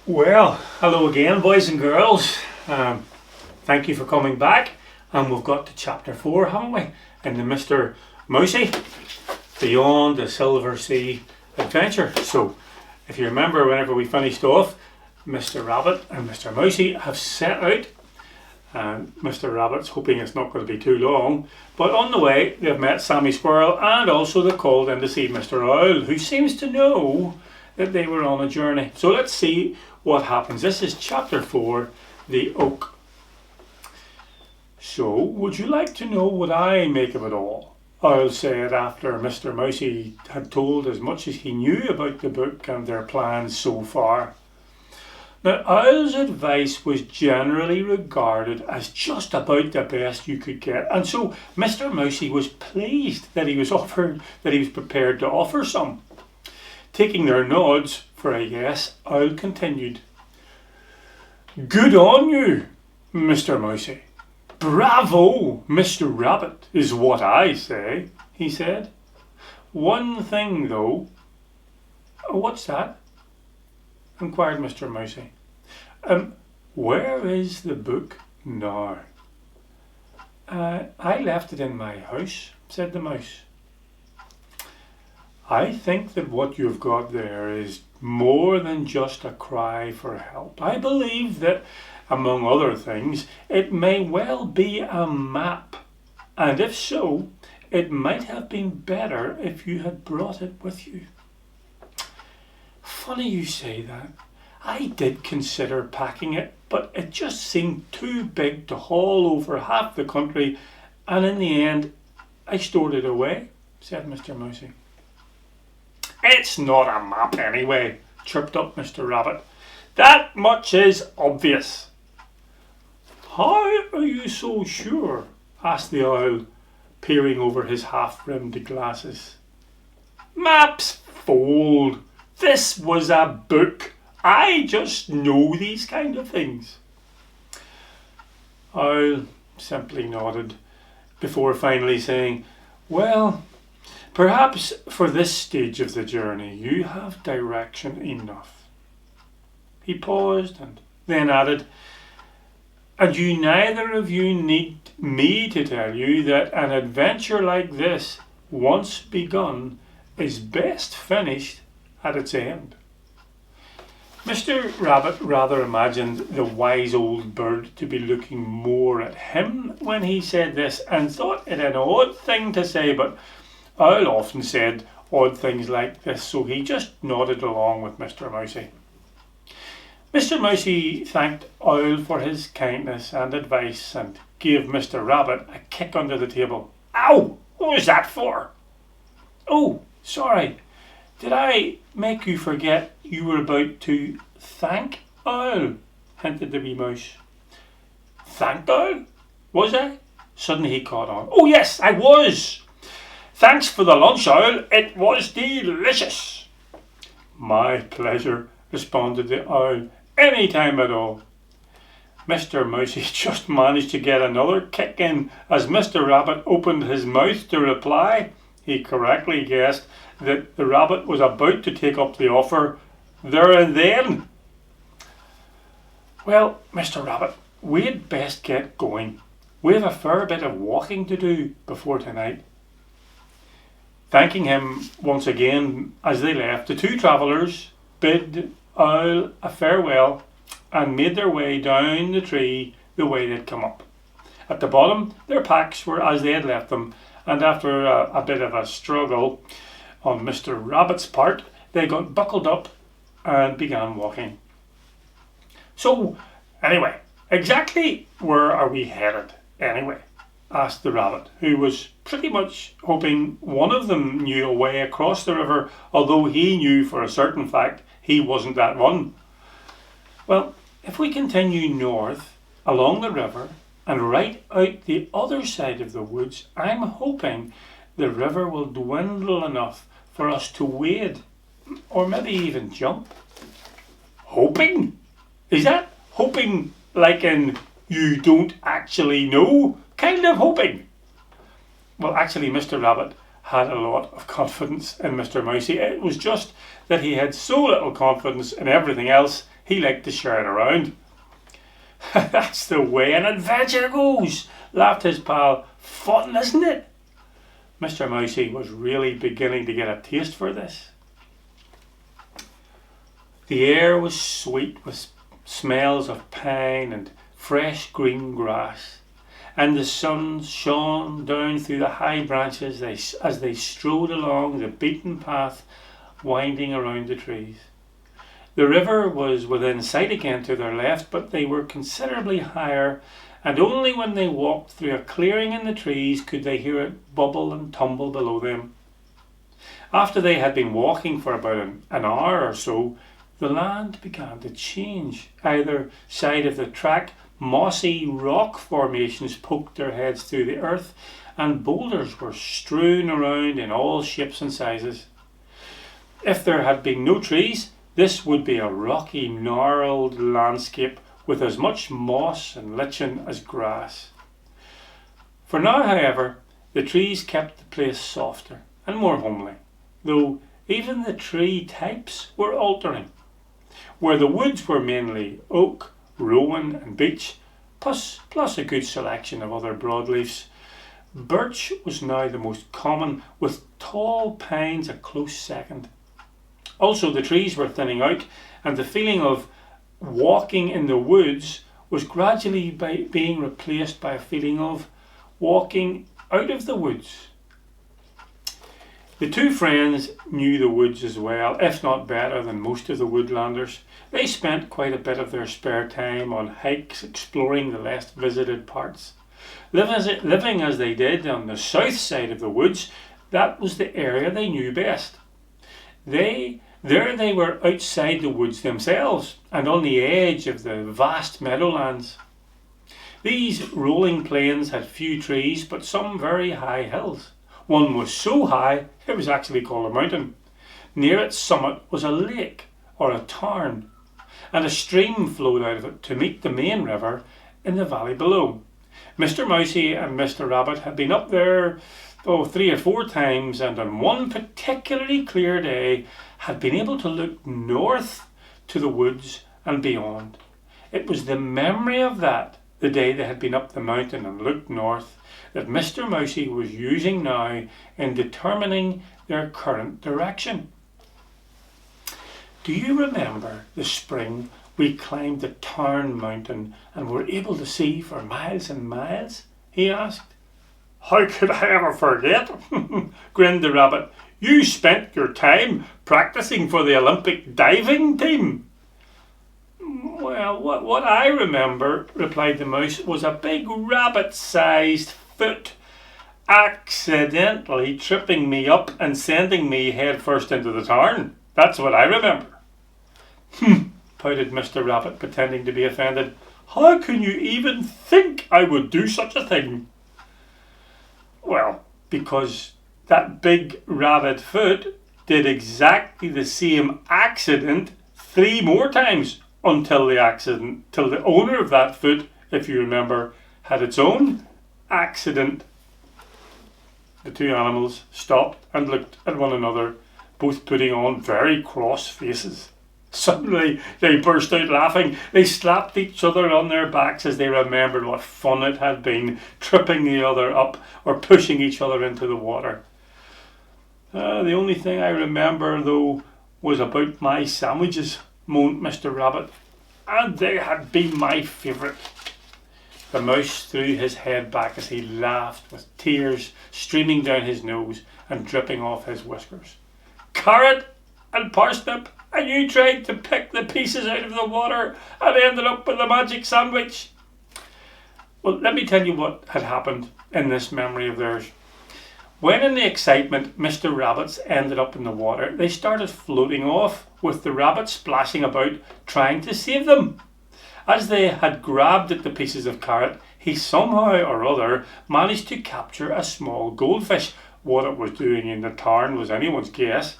Well, hello again, boys and girls. Thank you for coming back. And we've got to chapter 4, haven't we? In the Mr. Mousey Beyond the Silver Sea adventure. So, if you remember, whenever we finished off, Mr. Rabbit and Mr. Mousey have set out. And Mr. Rabbit's hoping it's not going to be too long. But on the way, they've met Sammy Squirrel and also they've called in to see Mr. Owl, who seems to know that they were on a journey. So let's see what happens. This is chapter 4, The Oak. So, would you like to know what I make of it all? Owl said after Mr. Mousey had told as much as he knew about the book and their plans so far. Now, Owl's advice was generally regarded as just about the best you could get, and so Mr. Mousey was pleased that he was prepared to offer some. Taking their nods for a yes, Owl continued. Good on you, Mr. Mousey. Bravo, Mr. Rabbit, is what I say, he said. One thing, though. What's that? Inquired Mr. Mousey. Where is the book now? I left it in my house, said the mouse. I think that what you've got there is more than just a cry for help. I believe that, among other things, it may well be a map. And if so, it might have been better if you had brought it with you. Funny you say that. I did consider packing it, but it just seemed too big to haul over half the country, and in the end, I stored it away, said Mr. Mousey. It's not a map anyway, chirped up Mr. Rabbit. That much is obvious. How are you so sure? Asked the Owl, peering over his half-rimmed glasses. Maps fold. This was a book. I just know these kind of things. Owl simply nodded before finally saying, well, perhaps for this stage of the journey you have direction enough. He paused and then added, and you neither of you need me to tell you that an adventure like this, once begun, is best finished at its end. Mr. Rabbit rather imagined the wise old bird to be looking more at him when he said this and thought it an odd thing to say, but Owl often said odd things like this, so he just nodded along with Mr. Mousey. Mr. Mousey thanked Owl for his kindness and advice and gave Mr. Rabbit a kick under the table. Ow! What was that for? Oh, sorry. Did I make you forget you were about to thank Owl? Hinted the wee mouse. Thanked Owl? Was I? Suddenly he caught on. Oh yes, I was! Thanks for the lunch, Owl. It was delicious. My pleasure, responded the Owl. Any time at all. Mr. Mousey just managed to get another kick in as Mr. Rabbit opened his mouth to reply. He correctly guessed that the rabbit was about to take up the offer there and then. Well, Mr. Rabbit, we'd best get going. We've a fair bit of walking to do before tonight. Thanking him once again as they left, the two travellers bid Owl a farewell and made their way down the tree the way they'd come up. At the bottom, their packs were as they had left them, and after a bit of a struggle on Mr. Rabbit's part, they got buckled up and began walking. So, anyway, exactly where are we headed, anyway? Asked the rabbit, who was pretty much hoping one of them knew a way across the river, although he knew for a certain fact he wasn't that one. Well, if we continue north along the river and right out the other side of the woods, I'm hoping the river will dwindle enough for us to wade, or maybe even jump. Hoping? Is that hoping like in you don't actually know kind of hoping? Well, actually, Mr. Rabbit had a lot of confidence in Mr. Mousey. It was just that he had so little confidence in everything else, He liked to share it around. That's the way an adventure goes, laughed his pal. Fun, isn't it? Mr. Mousey was really beginning to get a taste for this. The air was sweet with smells of pine and fresh green grass, and the sun shone down through the high branches as they strode along the beaten path winding around the trees. The river was within sight again to their left, but they were considerably higher, and only when they walked through a clearing in the trees could they hear it bubble and tumble below them. After they had been walking for about an hour or so, the land began to change. Either side of the track, mossy rock formations poked their heads through the earth, and boulders were strewn around in all shapes and sizes. If there had been no trees, this would be a rocky, gnarled landscape with as much moss and lichen as grass. For now, however, the trees kept the place softer and more homely, though even the tree types were altering. Where the woods were mainly oak, rowan and beech, plus a good selection of other broadleafs, birch was now the most common, with tall pines a close second. Also, the trees were thinning out, and the feeling of walking in the woods was gradually being replaced by a feeling of walking out of the woods. The two friends knew the woods as well, if not better than most of the woodlanders. They spent quite a bit of their spare time on hikes exploring the less visited parts. Living as they did on the south side of the woods, that was the area they knew best. There they were outside the woods themselves, and on the edge of the vast meadowlands. These rolling plains had few trees, but some very high hills. One was so high, it was actually called a mountain. Near its summit was a lake, or a tarn, and a stream flowed out of it to meet the main river in the valley below. Mr. Mousey and Mr. Rabbit had been up there 3 or 4 times, and on one particularly clear day had been able to look north to the woods and beyond. It was the memory of that, the day they had been up the mountain and looked north, that Mr. Mousey was using now in determining their current direction. Do you remember the spring we climbed the Tarn Mountain and were able to see for miles and miles? He asked. How could I ever forget? Grinned the rabbit. You spent your time practicing for the Olympic diving team. Well, what I remember, replied the mouse, was a big rabbit-sized foot accidentally tripping me up and sending me headfirst into the tarn. That's what I remember. Pouted Mr. Rabbit, pretending to be offended. How can you even think I would do such a thing? Well, because that big rabbit foot did exactly the same accident 3 more times until the owner of that foot, if you remember, had its own accident. The 2 animals stopped and looked at one another, both putting on very cross faces. Suddenly they burst out laughing. They slapped each other on their backs as they remembered what fun it had been tripping the other up or pushing each other into the water. The only thing I remember, though, was about my sandwiches, moaned Mr. Rabbit, and they had been my favourite. The mouse threw his head back as he laughed, with tears streaming down his nose and dripping off his whiskers. Carrot and parsnip, and you tried to pick the pieces out of the water and ended up with a magic sandwich. Well, let me tell you what had happened in this memory of theirs. When in the excitement Mr. Rabbits ended up in the water, they started floating off, with the rabbit splashing about trying to save them. As they had grabbed at the pieces of carrot, he somehow or other managed to capture a small goldfish. What it was doing in the tarn was anyone's guess.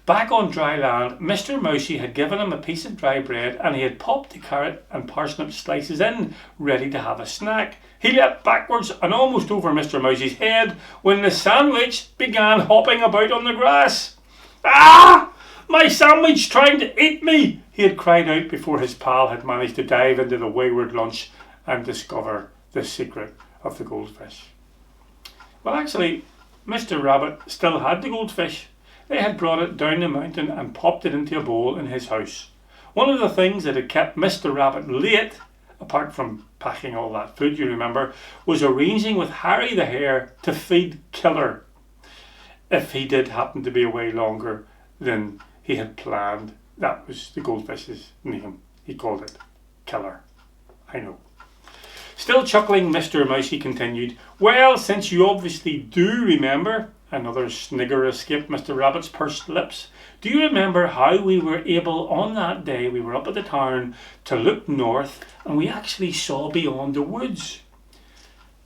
Back on dry land, Mr. Mousey had given him a piece of dry bread, and he had popped the carrot and parsnip slices in, ready to have a snack. He leapt backwards and almost over Mr. Mousey's head when the sandwich began hopping about on the grass. Ah! My sandwich trying to eat me!" he had cried out before his pal had managed to dive into the wayward lunch and discover the secret of the goldfish. Well, actually, Mr. Rabbit still had the goldfish. They had brought it down the mountain and popped it into a bowl in his house. One of the things that had kept Mr. Rabbit late, apart from packing all that food, you remember, was arranging with Harry the Hare to feed Killer, if he did happen to be away longer than he had planned. That was the goldfish's name. He called it Killer. I know. Still chuckling, Mr. Mousey continued, "Well, since you obviously do remember," another snigger escaped Mr. Rabbit's pursed lips, "do you remember how we were able on that day we were up at the town to look north and we actually saw beyond the woods?"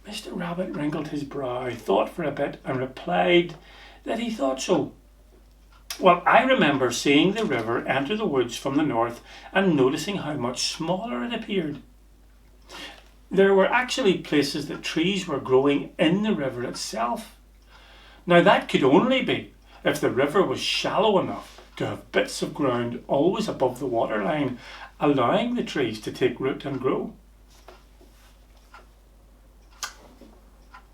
Mr. Rabbit wrinkled his brow, thought for a bit and replied that he thought so. "Well, I remember seeing the river enter the woods from the north and noticing how much smaller it appeared. There were actually places that trees were growing in the river itself. Now that could only be if the river was shallow enough to have bits of ground always above the waterline, allowing the trees to take root and grow."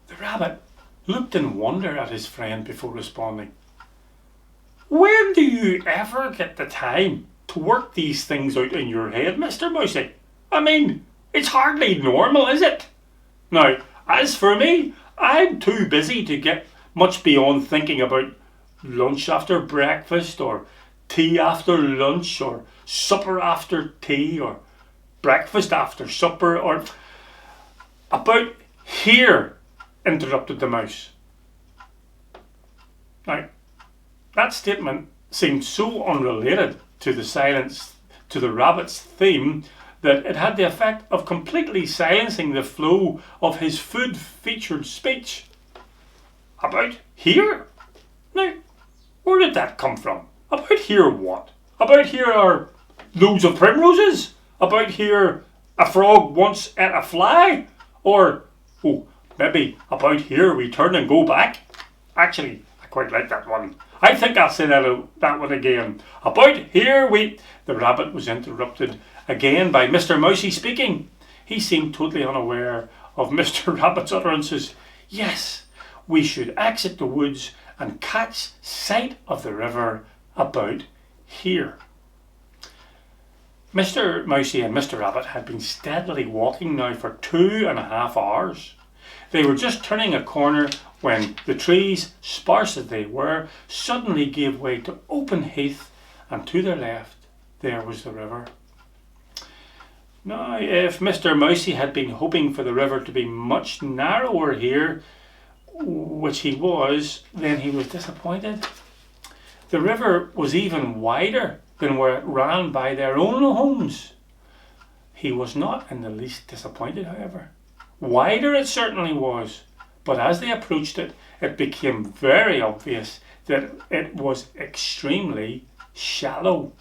The rabbit looked in wonder at his friend before responding. "When do you ever get the time to work these things out in your head, Mr. Mousey? I mean, it's hardly normal, is it? Now, as for me, I'm too busy to get much beyond thinking about lunch after breakfast, or tea after lunch, or supper after tea, or breakfast after supper, or..." "About here," interrupted the mouse. Now, that statement seemed so unrelated to the rabbit's theme that it had the effect of completely silencing the flow of his food-featured speech. "About here? Now, where did that come from? About here what? About here are loads of primroses? About here a frog once ate a fly? Or, oh, maybe about here we turn and go back? Actually, I quite like that one. I think I'll say that one again. About here we..." The rabbit was interrupted again by Mr. Mousey speaking. He seemed totally unaware of Mr. Rabbit's utterances. "Yes, we should exit the woods and catch sight of the river about here." Mr. Mousey and Mr. Rabbit had been steadily walking now for 2.5 hours. They were just turning a corner when the trees, sparse as they were, suddenly gave way to open heath, and to their left there was the river. Now, if Mr. Mousey had been hoping for the river to be much narrower here, which he was, then he was disappointed. The river was even wider than where it ran by their own homes. He was not in the least disappointed, however. Wider it certainly was, but as they approached it, it became very obvious that it was extremely shallow.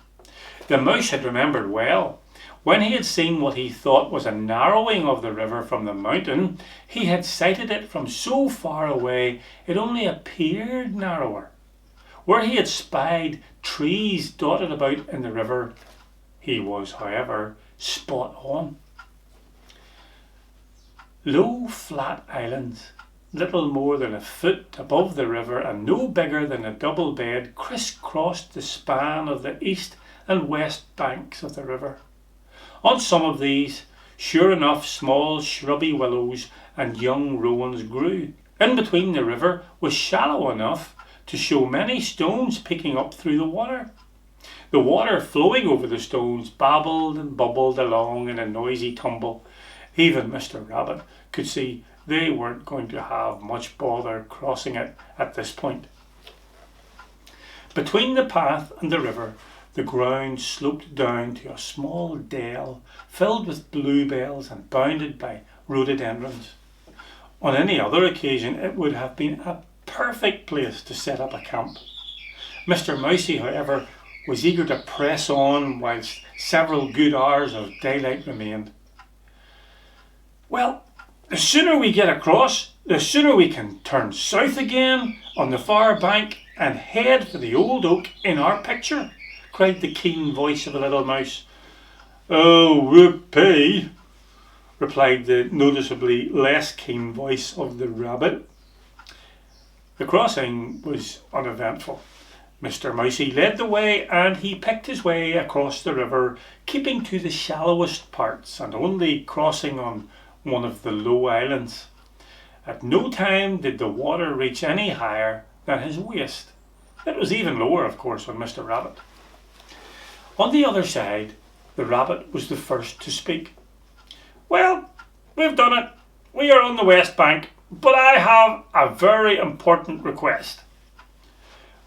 The mouse had remembered well. When he had seen what he thought was a narrowing of the river from the mountain, he had sighted it from so far away it only appeared narrower. Where he had spied trees dotted about in the river, he was, however, spot on. Low, flat islands, little more than a foot above the river and no bigger than a double bed, crisscrossed the span of the east and west banks of the river. On some of these, sure enough, small shrubby willows and young rowans grew. In between, the river was shallow enough to show many stones peeking up through the water. The water flowing over the stones babbled and bubbled along in a noisy tumble. Even Mr. Rabbit could see they weren't going to have much bother crossing it at this point. Between the path and the river, the ground sloped down to a small dell filled with bluebells and bounded by rhododendrons. On any other occasion, it would have been a perfect place to set up a camp. Mr. Mousey, however, was eager to press on whilst several good hours of daylight remained. "Well, the sooner we get across, the sooner we can turn south again on the far bank and head for the old oak in our picture," cried the keen voice of a little mouse. "Oh, whoopee," replied the noticeably less keen voice of the rabbit. The crossing was uneventful. Mr. Mousey led the way, and he picked his way across the river, keeping to the shallowest parts and only crossing on one of the low islands. At no time did the water reach any higher than his waist. It was even lower, of course, on Mr. Rabbit. On the other side, the rabbit was the first to speak. "Well, we've done it. We are on the west bank, but I have a very important request."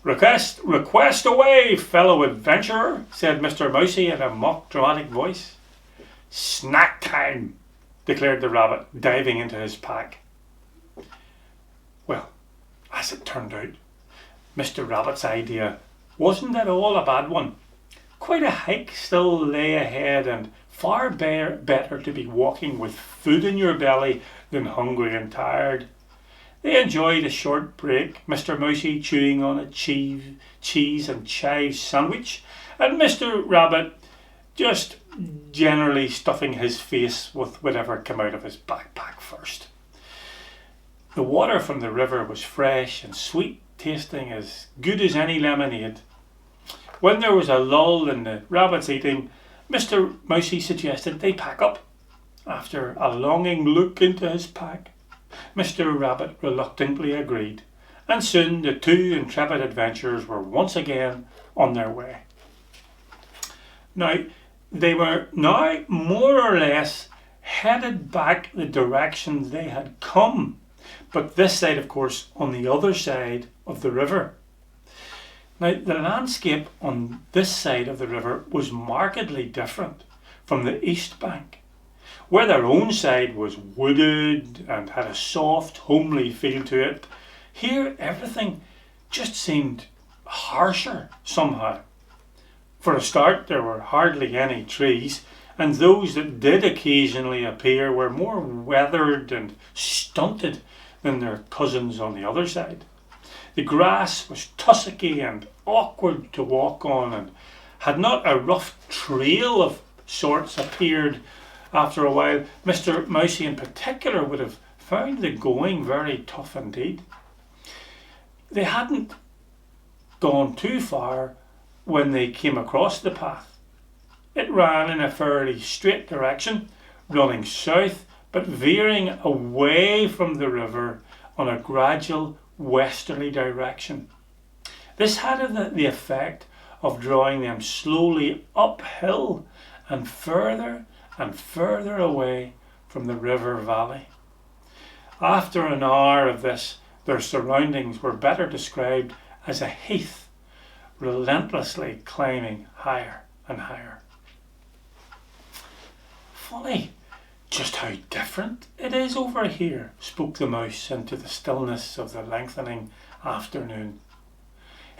Request away, fellow adventurer," said Mr. Mousey in a mock dramatic voice. "Snack time," declared the rabbit, diving into his pack. Well, as it turned out, Mr. Rabbit's idea wasn't at all a bad one. Quite a hike still lay ahead, and far better to be walking with food in your belly than hungry and tired. They enjoyed a short break, Mr. Mousey chewing on a cheese and chive sandwich, and Mr. Rabbit just generally stuffing his face with whatever came out of his backpack first. The water from the river was fresh and sweet, tasting as good as any lemonade. When there was a lull in the rabbit's eating, Mr. Mousey suggested they pack up. After a longing look into his pack, Mr. Rabbit reluctantly agreed, and soon the two intrepid adventurers were once again on their way. Now, they were now more or less headed back the direction they had come, but this side, of course, on the other side of the river. Now, the landscape on this side of the river was markedly different from the east bank, where their own side was wooded and had a soft, homely feel to it. Here, everything just seemed harsher somehow. For a start, there were hardly any trees, and those that did occasionally appear were more weathered and stunted than their cousins on the other side. The grass was tussocky and awkward to walk on, and had not a rough trail of sorts appeared after a while, Mr. Mousey in particular would have found the going very tough indeed. They hadn't gone too far when they came across the path. It ran in a fairly straight direction, running south but veering away from the river on a gradual westerly direction. This had the effect of drawing them slowly uphill and further away from the river valley. After an hour of this, their surroundings were better described as a heath, relentlessly climbing higher and higher. "Funny just how different it is over here," spoke the mouse into the stillness of the lengthening afternoon.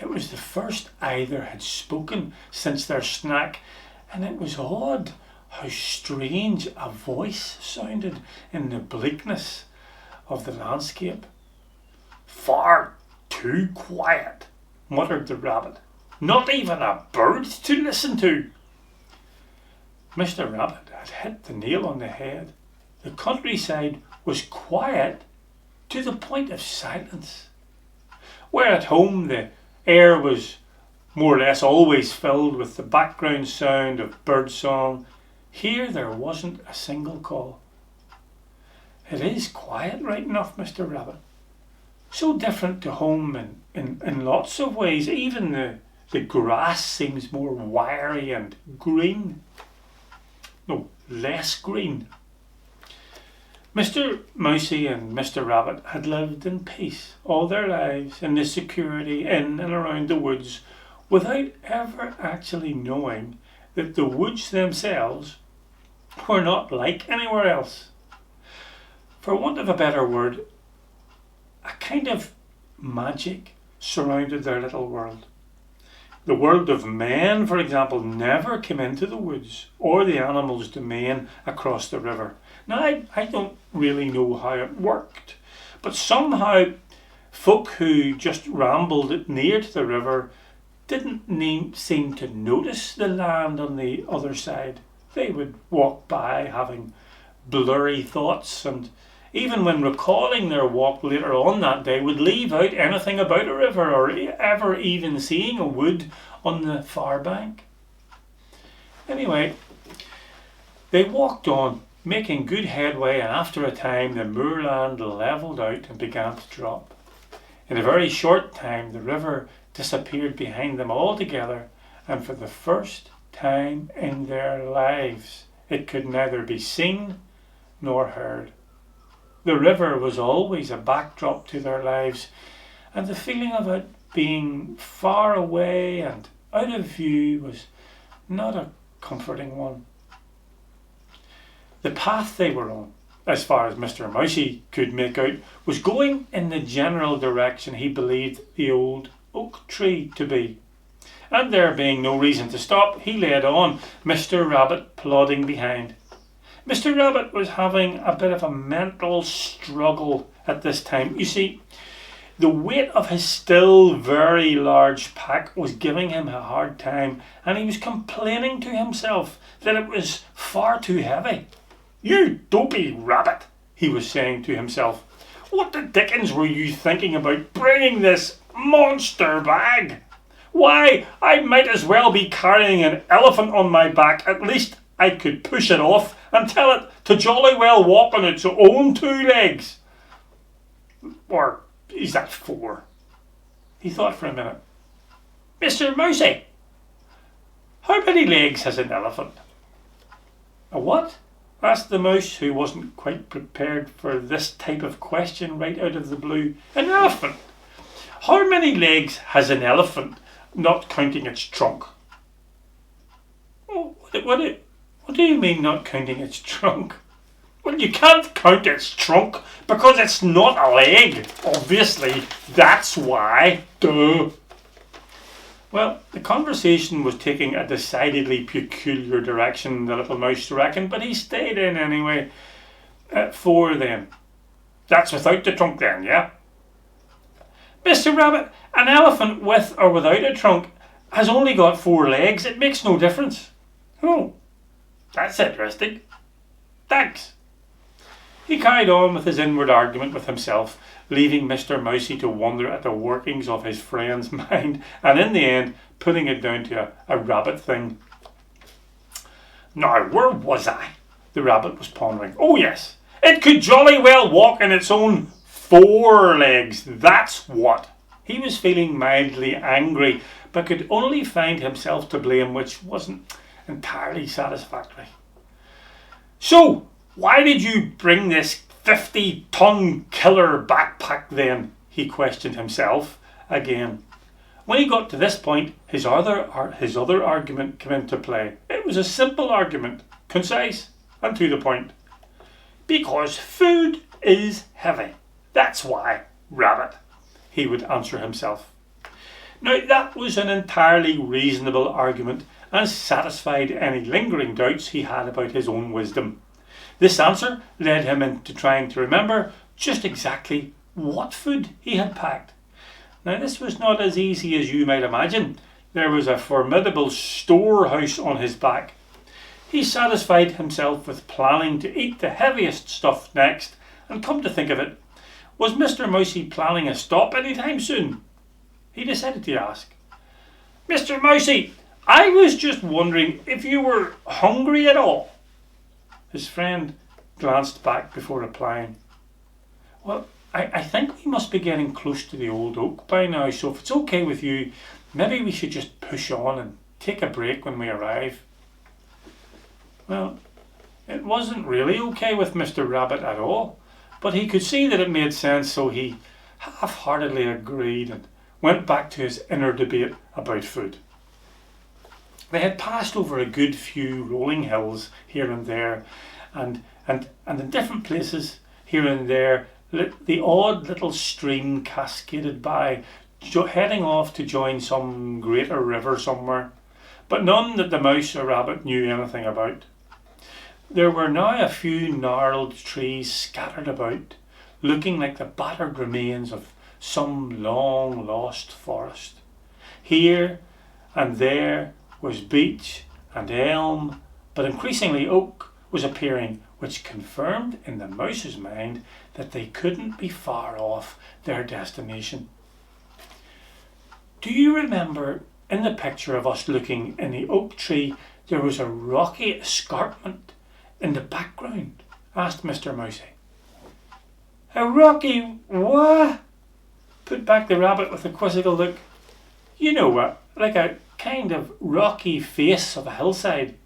It was the first either had spoken since their snack, and it was odd how strange a voice sounded in the bleakness of the landscape. "Far too quiet," muttered the rabbit. "Not even a bird to listen to." Mr. Rabbit had hit the nail on the head. The countryside was quiet to the point of silence. Where at home the air was more or less always filled with the background sound of birdsong, here there wasn't a single call. "It is quiet right enough, Mr. Rabbit. So different to home in lots of ways. Even the grass seems more wiry and green. No, less green." Mr. Mousey and Mr. Rabbit had lived in peace all their lives in the security in and around the woods, without ever actually knowing that the woods themselves were not like anywhere else. For want of a better word, a kind of magic surrounded their little world. The world of men, for example, never came into the woods or the animals' domain across the river. Now, I don't really know how it worked, but somehow folk who just rambled near to the river didn't seem to notice the land on the other side. They would walk by having blurry thoughts, and even when recalling their walk later on that day, would leave out anything about a river or ever even seeing a wood on the far bank. Anyway, they walked on, making good headway, and after a time the moorland levelled out and began to drop. In a very short time the river disappeared behind them altogether, and for the first time in their lives it could neither be seen nor heard. The river was always a backdrop to their lives, and the feeling of it being far away and out of view was not a comforting one. The path they were on, as far as Mr. Mousey could make out, was going in the general direction he believed the old oak tree to be. And there being no reason to stop, he led on, Mr. Rabbit plodding behind. Mr. Rabbit was having a bit of a mental struggle at this time. You see, the weight of his still very large pack was giving him a hard time, and he was complaining to himself that it was far too heavy. "You dopey rabbit," he was saying to himself. "What the dickens were you thinking about bringing this monster bag? Why, I might as well be carrying an elephant on my back. At least I could push it off and tell it to jolly well walk on its own 2 legs. Or is that 4? He thought for a minute. "Mr. Mousey, how many legs has an elephant?" "A what?" asked the mouse, who wasn't quite prepared for this type of question right out of the blue. "An elephant. How many legs has an elephant, not counting its trunk?" "Oh, what do you mean, not counting its trunk?" "Well, you can't count its trunk because it's not a leg, obviously. That's why. Duh." Well, the conversation was taking a decidedly peculiar direction, the little mouse reckoned, but he stayed in anyway. 4 then. "That's without the trunk then, yeah?" "Mr. Rabbit, an elephant with or without a trunk has only got 4 legs. It makes no difference." "Oh, that's interesting. Thanks." He carried on with his inward argument with himself, leaving Mr. Mousey to wonder at the workings of his friend's mind, and in the end putting it down to a rabbit thing. "Now, where was I?" the rabbit was pondering. "Oh yes, it could jolly well walk in its own 4 legs, that's what." He was feeling mildly angry, but could only find himself to blame, which wasn't entirely satisfactory. "So, why did you bring this 50-ton killer backpack then?" he questioned himself again. When he got to this point, his other argument came into play. It was a simple argument, concise and to the point. "Because food is heavy. That's why, rabbit," he would answer himself. Now that was an entirely reasonable argument and satisfied any lingering doubts he had about his own wisdom. This answer led him into trying to remember just exactly what food he had packed. Now this was not as easy as you might imagine. There was a formidable storehouse on his back. He satisfied himself with planning to eat the heaviest stuff next, and come to think of it, was Mr. Mousey planning a stop any time soon? He decided to ask. "Mr. Mousey, I was just wondering if you were hungry at all." His friend glanced back before replying. "Well, I think we must be getting close to the old oak by now, so if it's okay with you, maybe we should just push on and take a break when we arrive." Well, it wasn't really okay with Mr. Rabbit at all, but he could see that it made sense, so he half-heartedly agreed and went back to his inner debate about food. They had passed over a good few rolling hills here and there, and in different places here and there the odd little stream cascaded by, heading off to join some greater river somewhere, but none that the mouse or rabbit knew anything about. There were now a few gnarled trees scattered about, looking like the battered remains of some long lost forest. Here and there was beech and elm, but increasingly oak was appearing, which confirmed in the mouse's mind that they couldn't be far off their destination. Do you remember in the picture of us looking in the oak tree there was a rocky escarpment in the background? Asked Mr. Mousey. A rocky what? Put back the rabbit with a quizzical look. You know what, like a kind of rocky face of a hillside.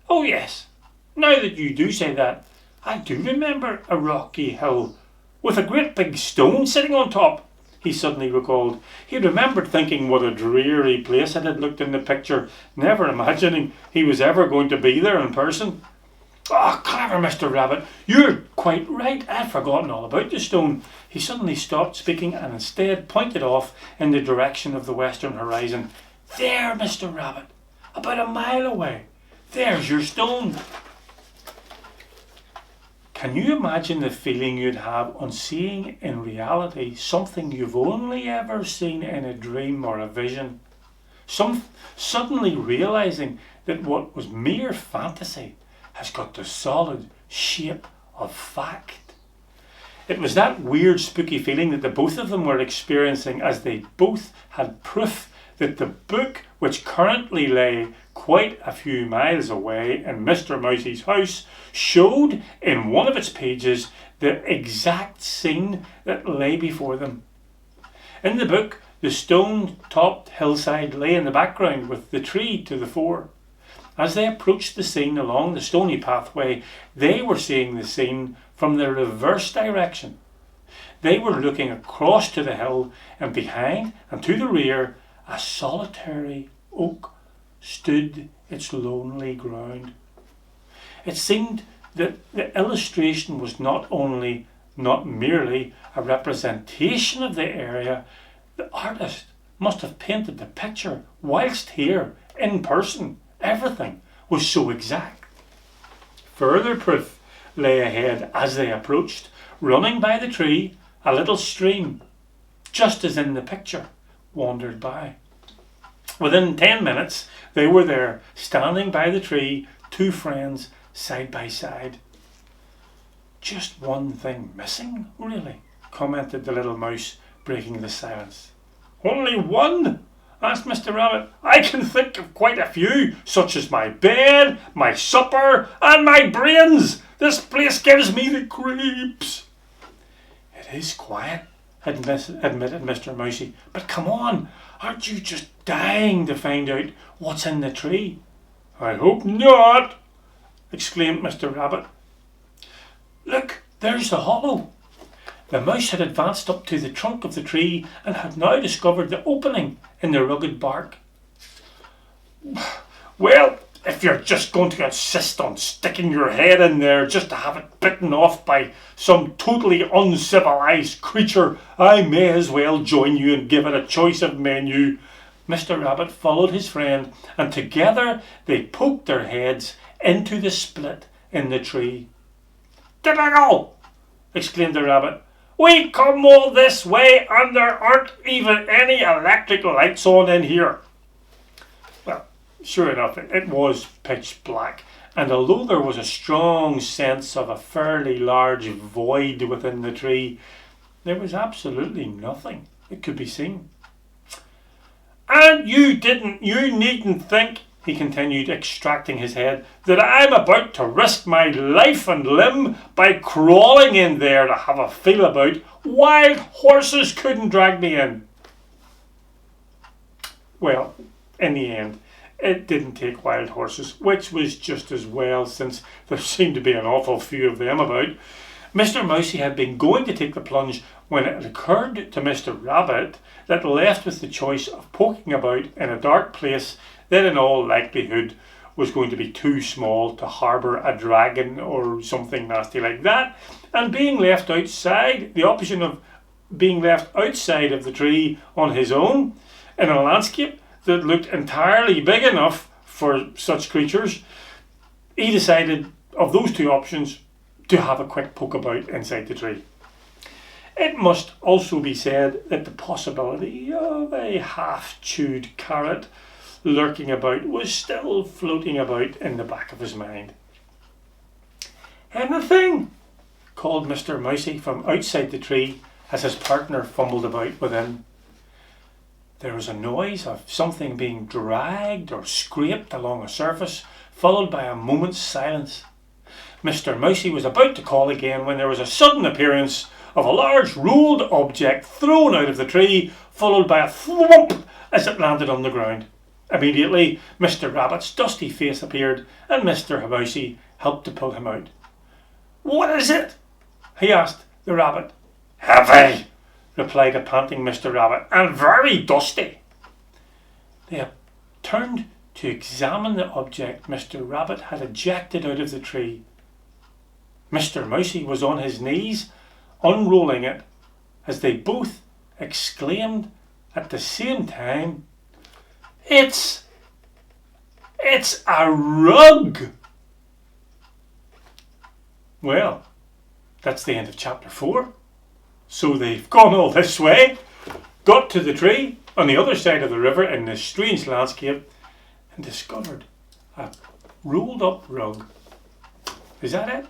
Oh yes, now that you do say that, I do remember a rocky hill with a great big stone sitting on top, he suddenly recalled. He remembered thinking what a dreary place it had looked in the picture, never imagining he was ever going to be there in person. Oh, clever Mr. Rabbit, you're quite right, I'd forgotten all about the stone. He suddenly stopped speaking and instead pointed off in the direction of the western horizon. There, Mr. Rabbit, about a mile away. There's your stone. Can you imagine the feeling you'd have on seeing in reality something you've only ever seen in a dream or a vision? Suddenly realizing that what was mere fantasy has got the solid shape of fact. It was that weird spooky feeling that the both of them were experiencing as they both had proof that the book, which currently lay quite a few miles away in Mr. Mousey's house, showed in one of its pages the exact scene that lay before them. In the book, the stone-topped hillside lay in the background with the tree to the fore. As they approached the scene along the stony pathway, they were seeing the scene from the reverse direction. They were looking across to the hill, and behind and to the rear, a solitary oak stood its lonely ground. It seemed that the illustration was not merely a representation of the area. The artist must have painted the picture whilst here, in person. Everything was so exact. Further proof lay ahead as they approached. Running by the tree, a little stream, just as in the picture, wandered by. Within 10 minutes, they were there, standing by the tree, two friends side by side. Just one thing missing, really, commented the little mouse, breaking the silence. Only one? Asked Mr. Rabbit. I can think of quite a few, such as my bed, my supper, and my brains. This place gives me the creeps. It is quiet, admitted Mr. Mousey. But come on, aren't you just dying to find out what's in the tree? I hope not, exclaimed Mr. Rabbit. Look, there's the hollow. The mouse had advanced up to the trunk of the tree and had now discovered the opening in the rugged bark. Well, if you're just going to insist on sticking your head in there just to have it bitten off by some totally uncivilized creature, I may as well join you and give it a choice of menu. Mr. Rabbit followed his friend, and together they poked their heads into the split in the tree. "Typical!" exclaimed the rabbit. "We come all this way and there aren't even any electric lights on in here." Well, sure enough, it was pitch black, and although there was a strong sense of a fairly large void within the tree, there was absolutely nothing that could be seen. "And you needn't think," he continued, extracting his head, "that I'm about to risk my life and limb by crawling in there to have a feel about. Wild horses couldn't drag me in." Well, in the end, it didn't take wild horses, which was just as well, since there seemed to be an awful few of them about. Mr. Mousey had been going to take the plunge when it occurred to Mr. Rabbit that, left with the choice of poking about in a dark place that in all likelihood was going to be too small to harbour a dragon or something nasty like that, and being left outside, the option of being left outside of the tree on his own in a landscape that looked entirely big enough for such creatures, he decided, of those two options, to have a quick poke about inside the tree. It must also be said that the possibility of a half-chewed carrot lurking about was still floating about in the back of his mind. "Anything?" called Mr. Mousey from outside the tree as his partner fumbled about within. There was a noise of something being dragged or scraped along a surface, followed by a moment's silence. Mr. Mousey was about to call again when there was a sudden appearance of a large rolled object thrown out of the tree, followed by a thwomp as it landed on the ground. Immediately, Mr. Rabbit's dusty face appeared, and Mr. Mousey helped to pull him out. "What is it?" he asked the rabbit. "Heavy," replied a panting Mr. Rabbit, "and very dusty." They turned to examine the object Mr. Rabbit had ejected out of the tree. Mr. Mousey was on his knees, unrolling it, as they both exclaimed at the same time, It's a rug!" Well, that's the end of chapter 4. So they've gone all this way, got to the tree on the other side of the river in this strange landscape, and discovered a rolled up rug. Is that it?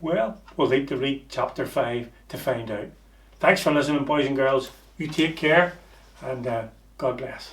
Well, we'll need to read chapter 5 to find out. Thanks for listening, boys and girls. You take care, and God bless.